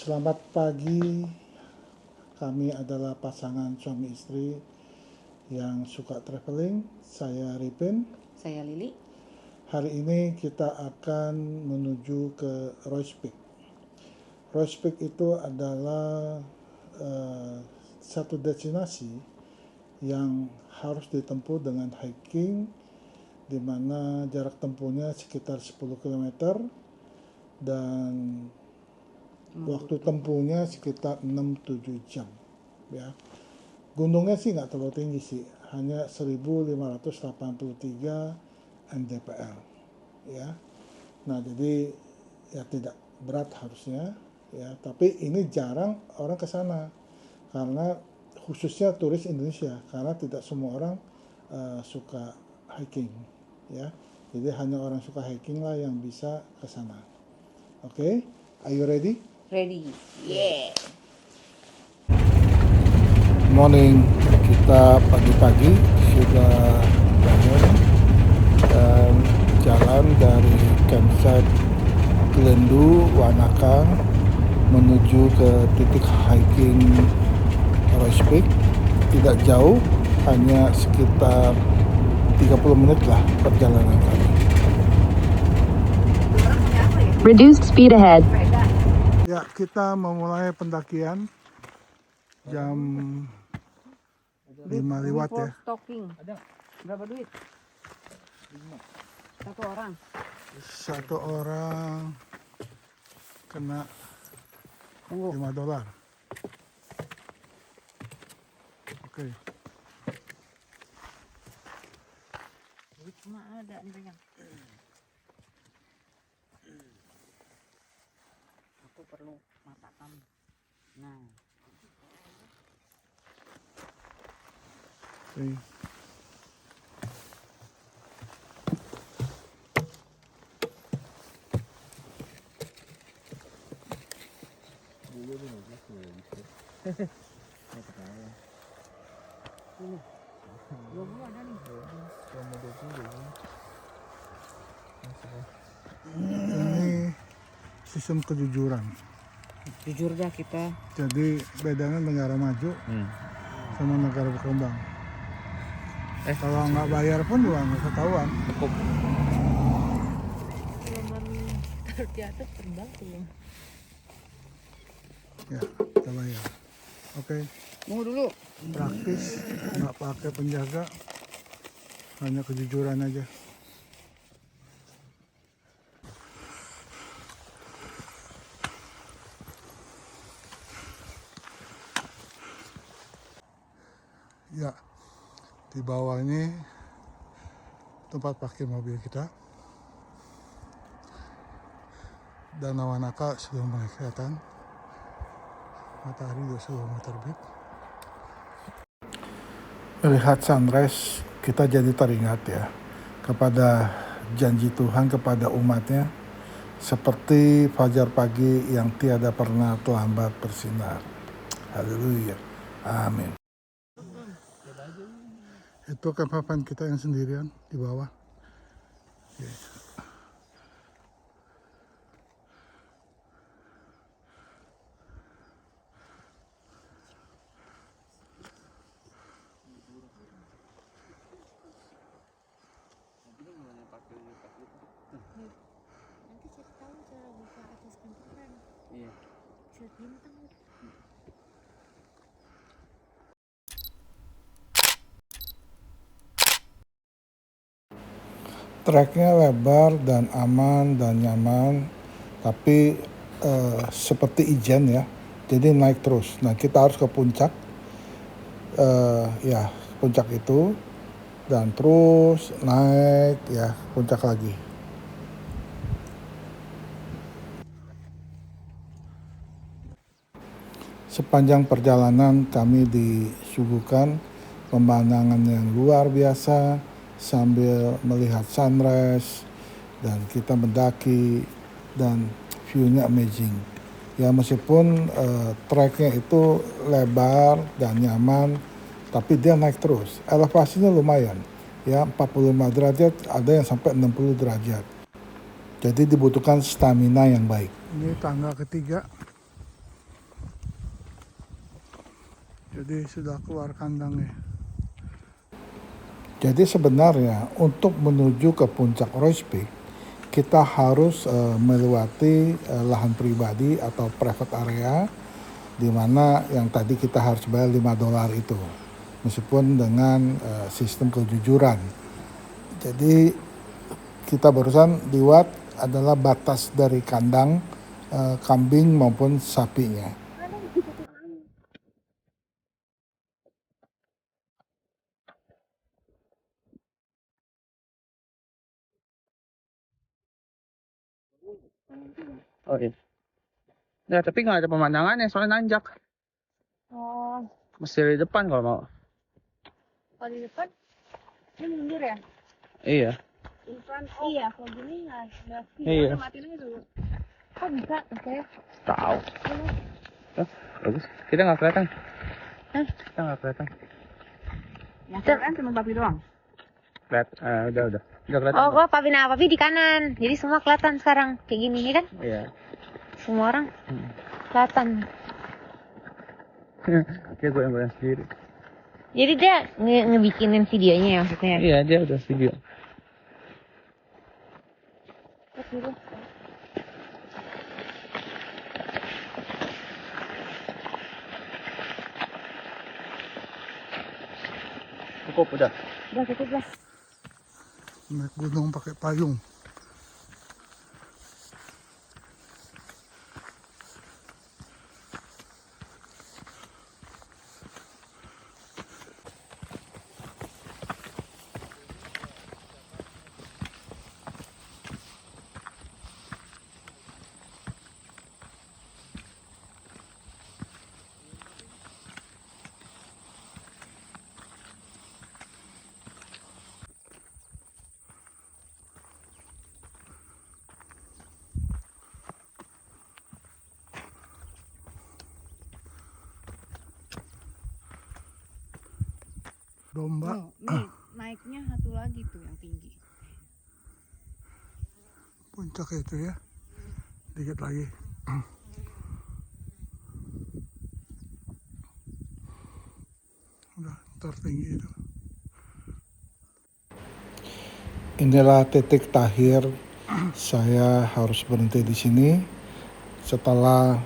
Selamat pagi, kami adalah pasangan suami istri yang suka traveling. Saya Ripin. Saya Lili. Hari ini kita akan menuju ke Royce Peak. Royce Peak itu adalah satu destinasi yang harus ditempuh dengan hiking, di mana jarak tempuhnya sekitar 10 km dan waktu tempuhnya sekitar 6-7 jam ya. Gunungnya sih nggak terlalu tinggi sih, hanya 1583 mdpl ya. Nah jadi ya tidak berat harusnya ya, tapi ini jarang orang ke sana karena khususnya turis Indonesia, karena tidak semua orang suka hiking ya. Jadi hanya orang suka hiking lah yang bisa ke sana. Oke, are you ready? Ready. Yeah. Morning, kita pagi-pagi sudah bangun dan jalan dari campsite Glendu, Wanaka menuju ke titik hiking Royce Peak. Tidak jauh, hanya sekitar 30 menit lah perjalanan kami. Reduced speed ahead. Ya, kita memulai pendakian jam 5 lewat ya. Stocking. Ada. Berapa duit? 5. Satu orang. Satu orang kena $5. Oke. Duit cuma ada nih pegang. Aku perlu mata kamu. Nah. Okay. Ini. 20 ada nih. Ini sistem kejujuran. Jujur dah kita. Jadi bedanya negara maju sama negara berkembang. Kalau nggak bayar pun juga nggak ketahuan. Kalau di atas terbang belum. Ya, kita bayar. Oke. Tunggu dulu. Praktis, nggak pakai penjaga, hanya kejujuran aja. Ya, di bawah ini tempat parkir mobil kita. Danau Wanaka sudah mulai kelihatan. Matahari juga sudah mulai terbit. Melihat sunrise, kita jadi teringat ya kepada janji Tuhan kepada umatnya, seperti fajar pagi yang tiada pernah terlambat bersinar. Haleluya, amin. Itu kapan kita yang sendirian di bawah. Oke. Nanti cari tahu cara buka atas kendaraan. Iya. Set bintang. Treknya lebar dan aman dan nyaman, tapi seperti Ijen ya, jadi naik terus. Nah kita harus ke puncak, ya puncak itu, dan terus naik ya puncak lagi. Sepanjang perjalanan kami disuguhkan pemandangan yang luar biasa sambil melihat sunrise, dan kita mendaki dan view-nya amazing. Ya meskipun treknya itu lebar dan nyaman, tapi dia naik terus. Elevasinya lumayan, ya 45 derajat, ada yang sampai 60 derajat. Jadi dibutuhkan stamina yang baik. Ini tangga ketiga. Jadi sudah keluar kandangnya. Jadi sebenarnya untuk menuju ke puncak Royce Peak, kita harus melewati lahan pribadi atau private area, di mana yang tadi kita harus bayar $5 itu, meskipun dengan sistem kejujuran. Jadi kita barusan lihat adalah batas dari kandang kambing maupun sapinya. Oh iya. Ya, tapi nggak ada pemandangannya, soalnya nanjak. Oh, Mesti di depan kalau mau. kalau di depan ini mundur ya? Iya. In front. Iya, kalau gini nggak sih. Iya. Matiin aja dulu. Kok bisa? Oke. Tahu. Bagus. Kita nggak kelihatan. Hah? Kita nggak kelihatan. Yang kelihatan cuma papi doang. Udah kelihatan. Oh, kok papi di kanan. Jadi semua kelihatan sekarang kayak gini ya kan? Iya. Semua orang kelihatan. Dia goyang-goyang sendiri. Jadi dia ngebikinin videonya ya maksudnya. Iya, dia udah video. Cukup udah. Udah cukup lah. Naik gunung pakai payung. Domba. Nih, naiknya satu lagi tuh yang tinggi. Puncak itu ya, dikit lagi. Udah tertinggi itu. Inilah titik terakhir saya harus berhenti di sini setelah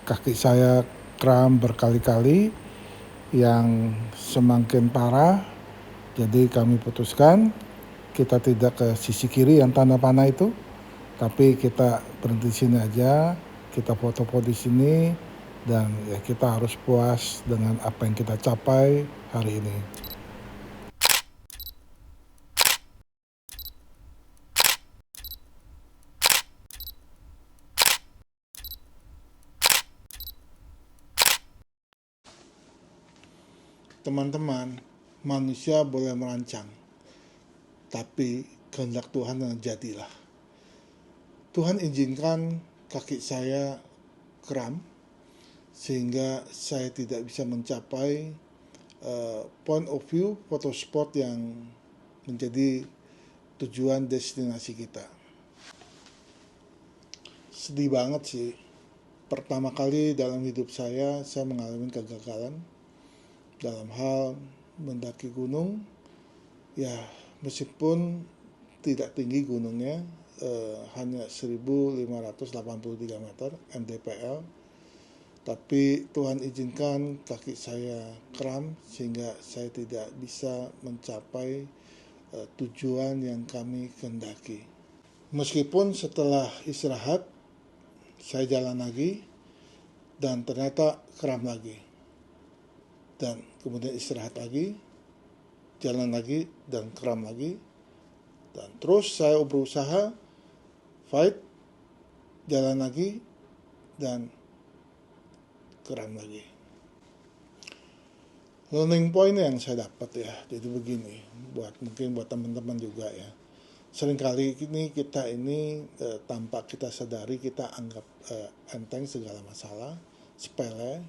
kaki saya kram berkali-kali yang semakin parah. Jadi kami putuskan kita tidak ke sisi kiri yang tanda panah itu, tapi kita berhenti sini aja, kita foto-foto di sini, dan ya kita harus puas dengan apa yang kita capai hari ini. Teman-teman, manusia boleh merancang, tapi kehendak Tuhan yang jadilah. Tuhan izinkan kaki saya kram, sehingga saya tidak bisa mencapai point of view foto spot yang menjadi tujuan destinasi kita. Sedih banget sih. Pertama kali dalam hidup saya mengalami kegagalan dalam hal mendaki gunung. Ya, meskipun tidak tinggi gunungnya, hanya 1583 meter mdpl, tapi Tuhan izinkan kaki saya kram sehingga saya tidak bisa mencapai tujuan yang kami kehendaki. Meskipun setelah istirahat saya jalan lagi dan ternyata kram lagi, dan kemudian istirahat lagi, jalan lagi, dan kram lagi. Dan terus saya berusaha fight, jalan lagi, dan kram lagi. Learning point yang saya dapat ya, jadi begini, mungkin buat teman-teman juga ya. Seringkali ini kita tanpa kita sadari kita anggap enteng segala masalah, sepele.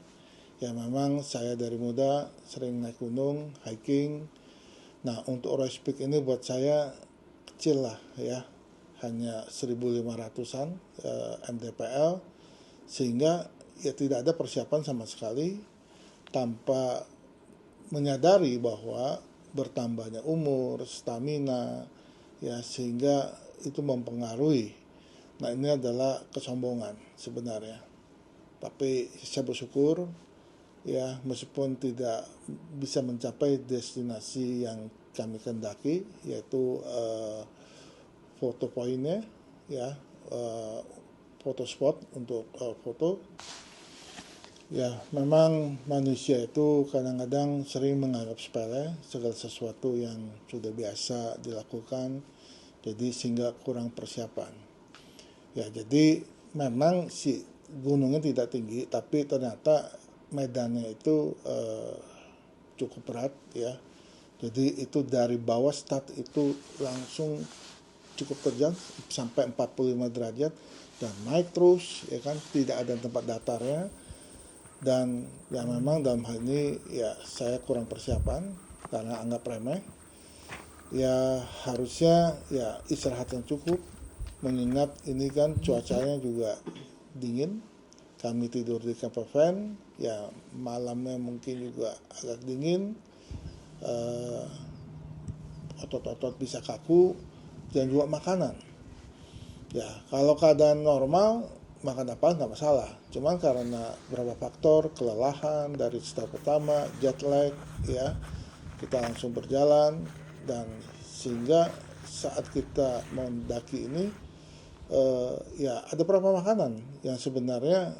Ya memang saya dari muda sering naik gunung, hiking. Nah untuk Royce Peak ini buat saya kecil lah ya, hanya 1.500-an mdpl, sehingga ya tidak ada persiapan sama sekali. Tanpa menyadari bahwa bertambahnya umur, stamina, ya sehingga itu mempengaruhi. Nah ini adalah kesombongan sebenarnya. Tapi saya bersyukur ya meskipun tidak bisa mencapai destinasi yang kami kendaki, yaitu foto poinnya, ya foto spot untuk foto. Ya, memang manusia itu kadang-kadang sering menganggap sepele segala sesuatu yang sudah biasa dilakukan, jadi sehingga kurang persiapan. Ya, jadi memang si gunungnya tidak tinggi, tapi ternyata medannya itu cukup berat ya. Jadi itu dari bawah start itu langsung cukup terjal sampai 45 derajat dan naik terus ya kan, tidak ada tempat datarnya. Dan ya memang dalam hal ini ya saya kurang persiapan karena anggap remeh. Ya harusnya ya istirahat yang cukup, mengingat ini kan cuacanya juga dingin. Kami tidur di camper van, ya malamnya mungkin juga agak dingin, otot-otot bisa kaku, dan juga makanan. Ya kalau keadaan normal makan apa nggak masalah, cuman karena beberapa faktor kelelahan dari start pertama, jet lag ya, kita langsung berjalan, dan sehingga saat kita mendaki ini ya ada beberapa makanan yang sebenarnya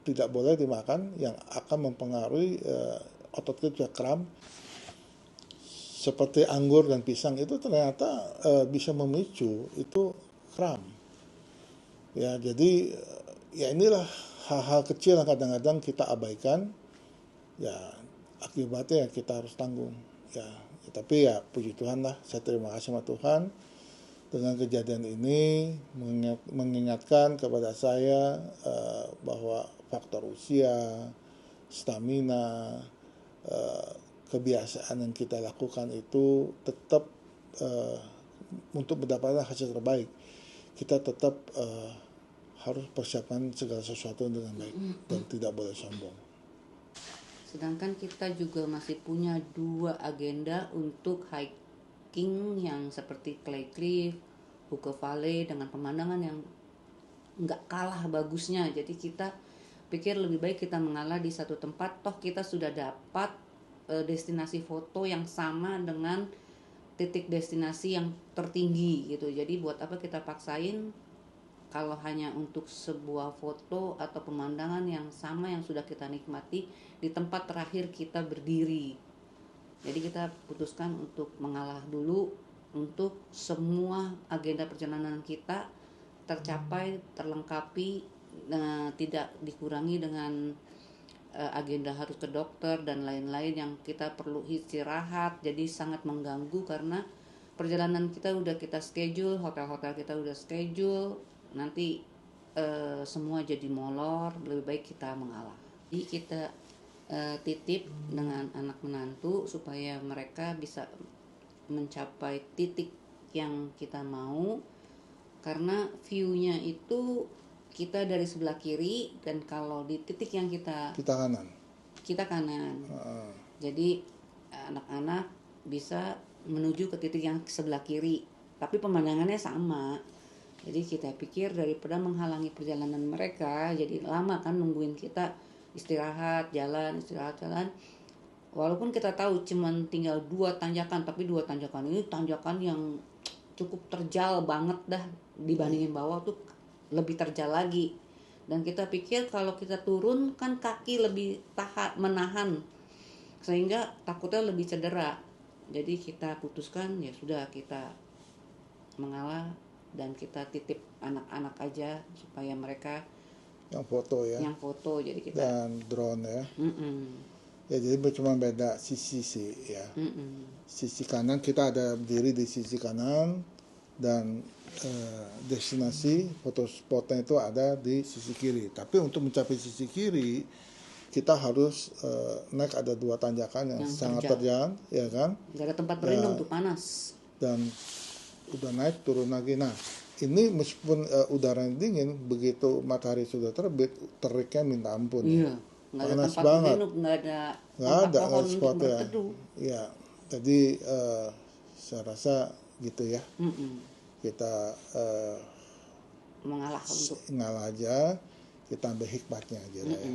tidak boleh dimakan, yang akan mempengaruhi otot kita kram, seperti anggur dan pisang itu ternyata bisa memicu itu kram. Ya jadi ya inilah hal-hal kecil yang kadang-kadang kita abaikan, ya akibatnya kita harus tanggung ya. Tapi ya puji Tuhan lah, saya terima kasih sama Tuhan dengan kejadian ini mengingatkan kepada saya bahwa faktor usia, stamina, kebiasaan yang kita lakukan itu tetap untuk mendapatkan hasil terbaik. Kita tetap harus persiapkan segala sesuatu dengan baik dan tidak boleh sombong. Sedangkan kita juga masih punya 2 agenda untuk hiking yang seperti Clay Cliff, Hooker Valley dengan pemandangan yang nggak kalah bagusnya. Jadi kita pikir lebih baik kita mengalah di satu tempat, toh kita sudah dapat destinasi foto yang sama dengan titik destinasi yang tertinggi gitu. Jadi buat apa kita paksain kalau hanya untuk sebuah foto atau pemandangan yang sama yang sudah kita nikmati di tempat terakhir kita berdiri. Jadi kita putuskan untuk mengalah dulu untuk semua agenda perjalanan kita tercapai, terlengkapi, tidak dikurangi dengan agenda harus ke dokter dan lain-lain yang kita perlu istirahat. Jadi sangat mengganggu karena perjalanan kita udah kita schedule, hotel-hotel kita udah schedule, nanti semua jadi molor. Lebih baik kita mengalah. Jadi kita titip dengan anak menantu supaya mereka bisa mencapai titik yang kita mau, karena view-nya itu kita dari sebelah kiri, dan kalau di titik yang kita kanan. Jadi anak-anak bisa menuju ke titik yang sebelah kiri, tapi pemandangannya sama. Jadi kita pikir daripada menghalangi perjalanan mereka, jadi lama kan nungguin kita istirahat jalan. Walaupun kita tahu cuman tinggal 2 tanjakan, tapi 2 tanjakan ini tanjakan yang cukup terjal banget dah, dibandingin bawah tuh lebih terjal lagi. Dan kita pikir kalau kita turun kan kaki lebih menahan, sehingga takutnya lebih cedera. Jadi kita putuskan ya sudah, kita mengalah dan kita titip anak-anak aja supaya mereka yang foto ya, yang foto. Jadi kita dan drone ya. Ya jadi cuma beda sisi sih ya. Sisi kanan kita ada berdiri di sisi kanan, dan destinasi foto spotnya itu ada di sisi kiri. Tapi untuk mencapai sisi kiri kita harus naik, ada 2 tanjakan yang sangat terjal ya kan. Gak ada tempat berlindung tuh, panas. Dan udah naik turun lagi. Nah ini meskipun udara dingin, begitu matahari sudah terbit teriknya minta ampun. Iya. nggak ada Panas tempat banget. berteduh, nggak ada Nggak tempat ada pohon light untuk spot ya. berteduh. Iya, jadi saya rasa gitu ya. Mm-mm. Kita Mengalah untuk ngalah aja, kita ambil hikmatnya aja lah ya.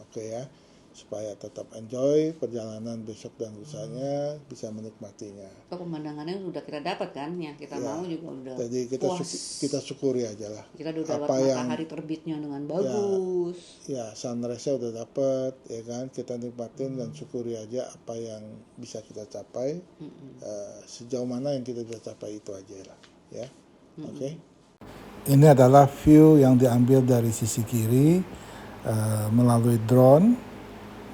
Oke ya, supaya tetap enjoy perjalanan besok dan lusanya, bisa menikmatinya. pemandangannya udah kita dapat kan, yang kita Ya, mau juga udah jadi puas. kita syukuri aja lah. Kita udah dapat Apa yang matahari terbitnya dengan bagus. ya sunrise-nya udah dapet ya kan, kita nikmatin dan syukuri aja apa yang bisa kita capai. Sejauh mana yang kita bisa capai itu aja lah ya. Oke. Ini adalah view yang diambil dari sisi kiri melalui drone.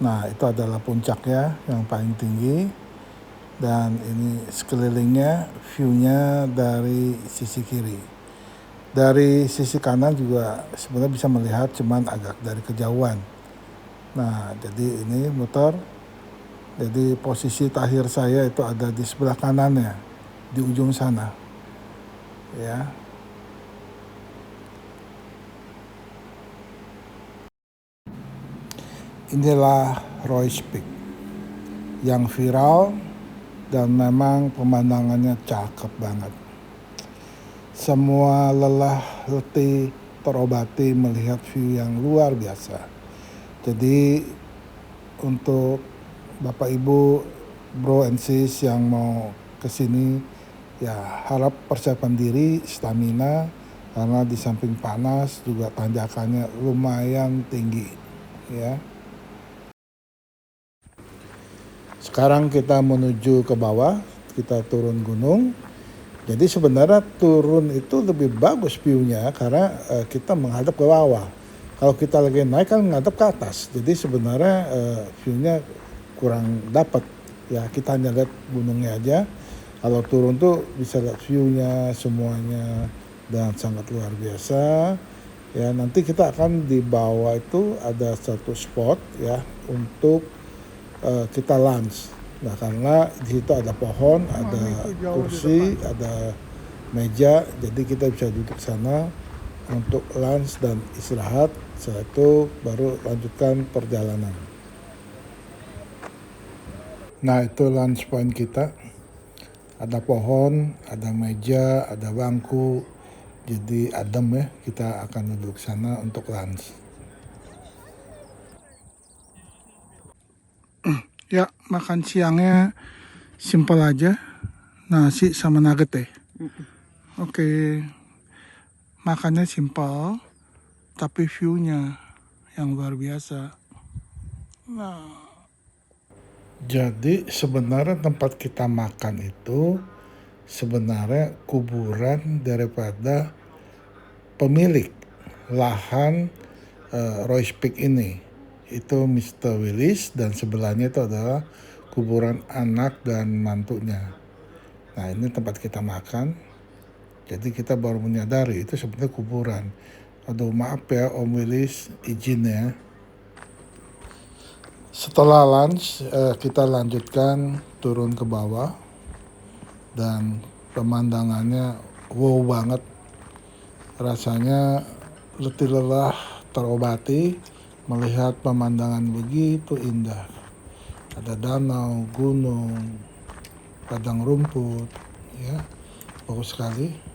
Nah, itu adalah puncaknya yang paling tinggi, dan ini sekelilingnya view-nya dari sisi kiri. Dari sisi kanan juga sebenarnya bisa melihat, cuman agak dari kejauhan. Nah, jadi ini motor, jadi posisi terakhir saya itu ada di sebelah kanannya, di ujung sana ya. Inilah Royce Peak yang viral dan memang pemandangannya cakep banget. Semua lelah letih terobati melihat view yang luar biasa. Jadi untuk Bapak Ibu, bro and sis yang mau kesini, ya harap persiapan diri, stamina, karena di samping panas juga tanjakannya lumayan tinggi ya. Sekarang kita menuju ke bawah, kita turun gunung. Jadi sebenarnya turun itu lebih bagus view-nya karena kita menghadap ke bawah. Kalau kita lagi naik kan menghadap ke atas. Jadi sebenarnya view-nya kurang dapat. Ya kita hanya lihat gunungnya aja. Kalau turun tuh bisa lihat view-nya semuanya dan sangat luar biasa. Ya nanti kita akan di bawah itu ada satu spot ya untuk kita lunch. Nah karena di situ ada pohon, ada kursi, ada meja, jadi kita bisa duduk sana untuk lunch dan istirahat. Setelah itu baru lanjutkan perjalanan. Nah itu lunch point kita. Ada pohon, ada meja, ada bangku. Jadi adem ya, kita akan duduk sana untuk lunch. Ya, makan siangnya simpel aja. Nasi sama nugget deh. Oke. Makannya simpel, tapi view-nya yang luar biasa. Nah. Jadi sebenarnya tempat kita makan itu sebenarnya kuburan daripada pemilik lahan Royce Peak ini. Itu Mr. Willis, dan sebelahnya itu adalah kuburan anak dan mantunya. Nah ini tempat kita makan. Jadi kita baru menyadari itu sebenarnya kuburan. Aduh maaf ya Om Willis, izin ya. Setelah lunch kita lanjutkan turun ke bawah. Dan pemandangannya wow banget. Rasanya letih lelah terobati melihat pemandangan begitu indah. Ada danau, gunung, padang rumput, ya, bagus sekali.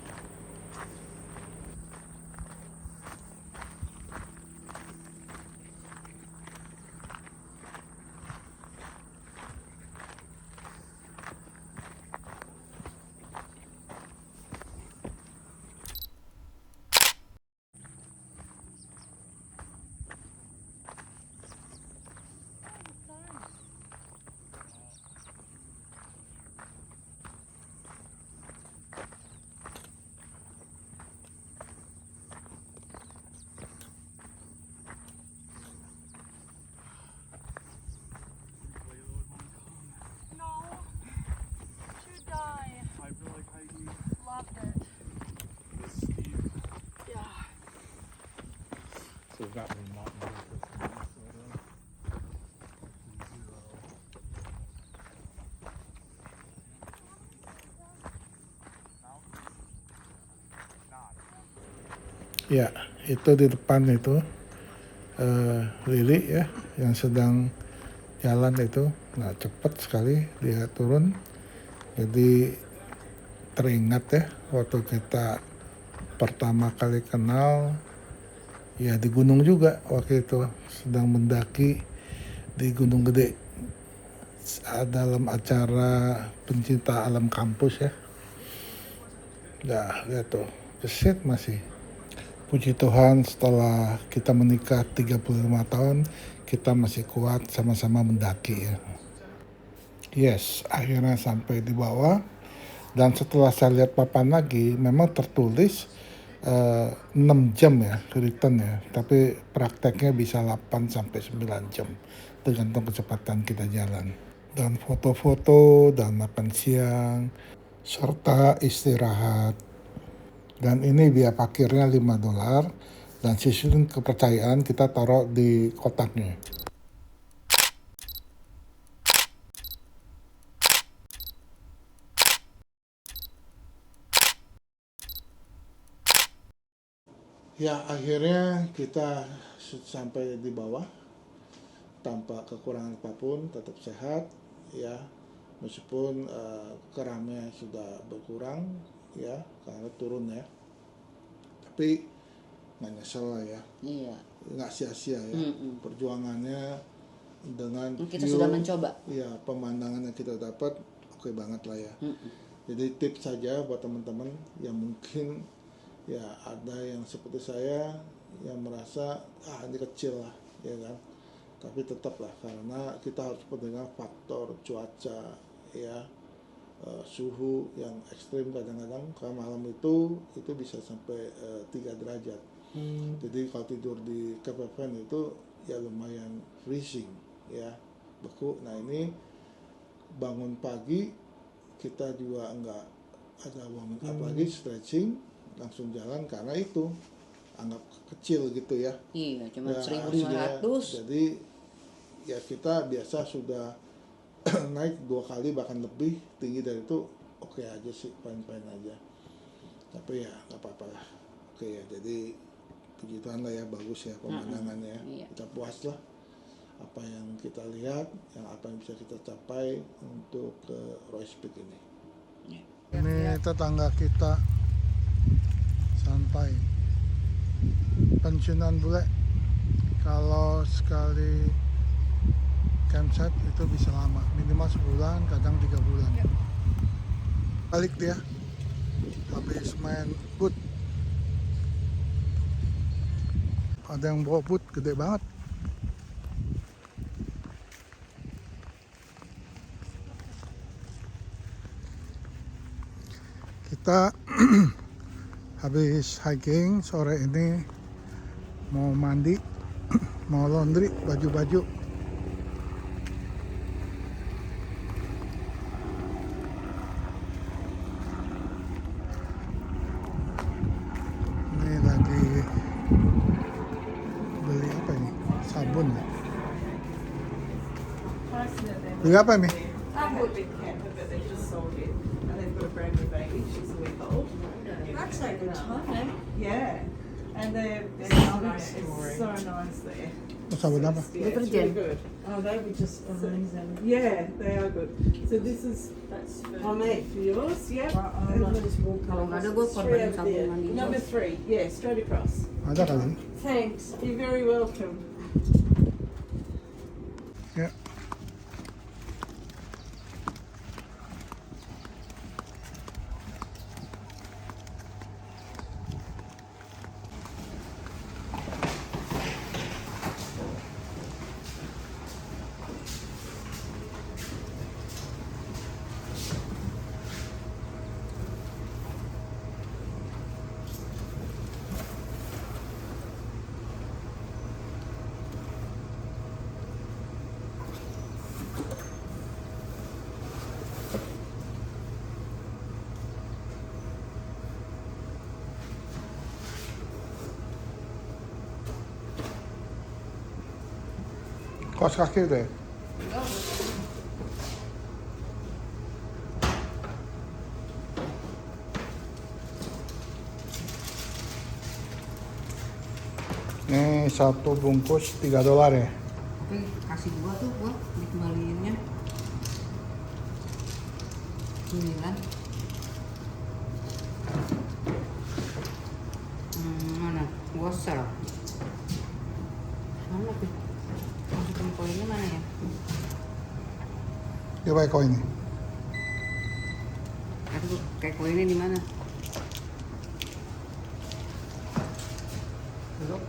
Ya, itu di depan itu Lili ya yang sedang jalan itu. Nah cepat sekali dia turun. Jadi teringat ya waktu kita pertama kali kenal ya di gunung juga waktu itu sedang mendaki di Gunung Gede dalam acara pencinta alam kampus ya. Nah lihat tuh keset masih. Puji Tuhan setelah kita menikah 35 tahun kita masih kuat sama-sama mendaki ya. Yes, akhirnya sampai di bawah. Dan setelah saya lihat papan lagi, memang tertulis 6 jam ya, return ya. Tapi prakteknya bisa 8 sampai 9 jam, tergantung kecepatan kita jalan. Dan foto-foto, dan makan siang, serta istirahat. Dan ini biaya parkirnya $5, dan sistem kepercayaan kita taruh di kotaknya. Ya akhirnya kita sampai di bawah tanpa kekurangan apapun, tetap sehat ya, meskipun keramnya sudah berkurang ya karena turun ya, tapi nggak nyesel lah ya, Iya. nggak sia-sia ya perjuangannya dengan Kita sudah mencoba. ya pemandangan yang kita dapat oke banget lah ya. Jadi tips saja buat teman-teman yang mungkin ya ada yang seperti saya yang merasa ini kecil lah ya kan, tapi tetaplah karena kita harus mendengar faktor cuaca ya, suhu yang ekstrim kadang-kadang karena malam itu bisa sampai 3 derajat. Jadi kalau tidur di camper itu ya lumayan freezing ya, beku. Nah ini bangun pagi kita juga enggak ada warming up lagi, stretching, langsung jalan karena itu anggap kecil gitu ya. Iya, cuma Ya, 1.500. jadi ya kita biasa sudah naik 2 kali bahkan lebih tinggi dari itu, oke aja sih, fine-fine aja. Tapi ya nggak apa-apa lah. Oke ya, jadi puji Tuhan lah ya, bagus ya pemandangannya. Iya. Kita puas lah apa yang kita lihat, yang apa yang bisa kita capai untuk ke Royce Peak ini. Ini tetangga kita santai, pensiunan bule. Kalau sekali campsite itu bisa lama, minimal sebulan, kadang 3 bulan. Balik dia, habis main boot. Ada yang bawa boot gede banget. Kita habis hiking sore ini, mau mandi, mau laundry baju-baju. Ini lagi beli apa ini? Sabun. Beli apa nih? A big camper, but they just sold it, and they've got a brand new baby. She's a week old. That's a good time. Yeah, and they're nice. It's so nice there. Oh, sabun apa? Yeah, it's really good. Oh, they were just amazing. Yeah, they are good. So this is homemade for yours. Yeah. Kalau nggak ada, gue korbanin sabun mandi. Number 3. Yeah, straight across. Ada kali. Thanks. You're very welcome. Ya. Kaos kaki udah ya? Ini satu bungkus $3 ya. Oke, kasih 2 tuh gua dikembaliinnya 9. Mana? Gua sel. Mana tuh? Masukin koinnya mana ya? Coba koin ini. Aduh, kayak koinnya di mana? Dulu.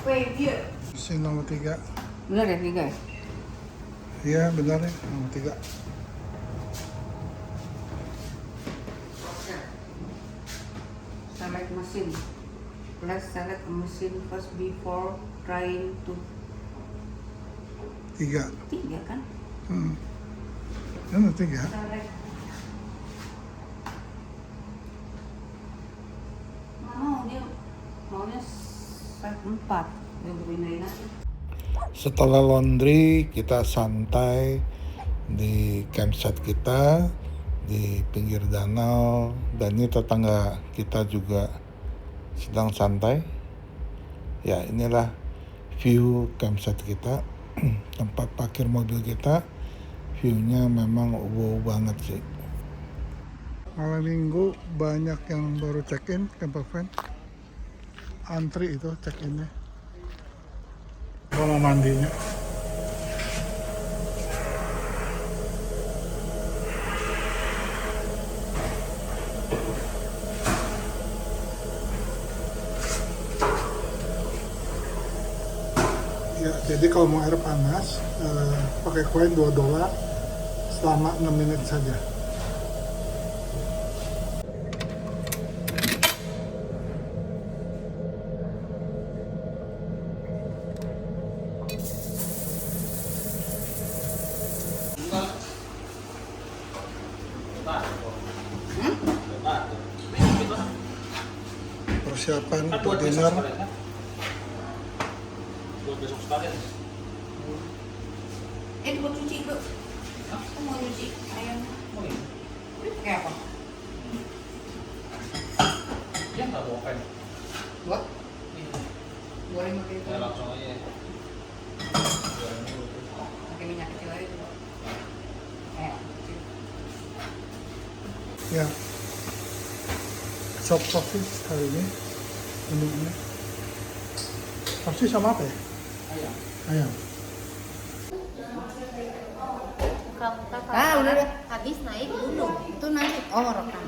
Wait, dia. Mesin nomor 3. Benar ya, 3 ya? Iya benar ya, nomor 3. Select machine. Let's select a machine first before trying to 3. 3 kan? Nomor 3. Select. Nggak mau, dia maunya set 4. Dia berpindahin aja. Setelah laundry, kita santai di campsite kita di pinggir danau, dan ini tetangga kita juga sedang santai. Ya, inilah view campsite kita, tempat parkir mobil kita. View-nya memang wow banget sih. Malam minggu banyak yang baru check-in camper van. Antri itu check-innya. Kalau mandinya. Ya, jadi kalau mau air panas pakai koin $2 selama 6 menit saja. Persiapan untuk dinner. Buat cuci dulu. Aku mau cuci ayam. Kayak apa? Dia nggak bawa pen. Buat? Boleh pakai itu. Ya langsung aja. Pakai minyak kecil aja tuh. Kecil. Ya, sop sosis hari ini menunya. Sosis sama apa ya? Ayam. Ayam. Ah, udah deh. Habis naik gunung. Itu nanti rekam.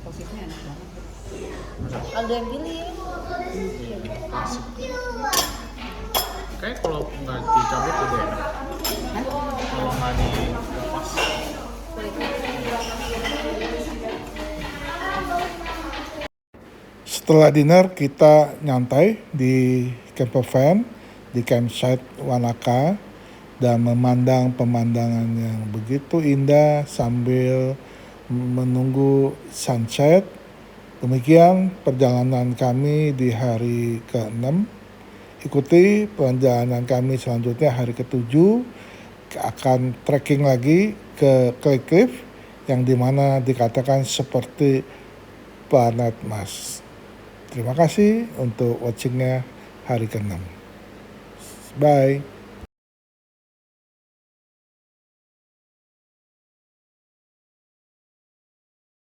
Posisinya enak banget. Ada yang pilih. Kayak kalau nggak dicabut lebih enak. Kalau nggak dilepas. Setelah dinner kita nyantai di camper van di campsite Wanaka dan memandang pemandangan yang begitu indah sambil menunggu sunset. Demikian perjalanan kami di hari ke-6. Ikuti perjalanan kami selanjutnya hari ke-7, akan trekking lagi ke Clay Cliff yang dimana dikatakan seperti planet Mars. Terima kasih untuk watchingnya hari ke-6. Bye.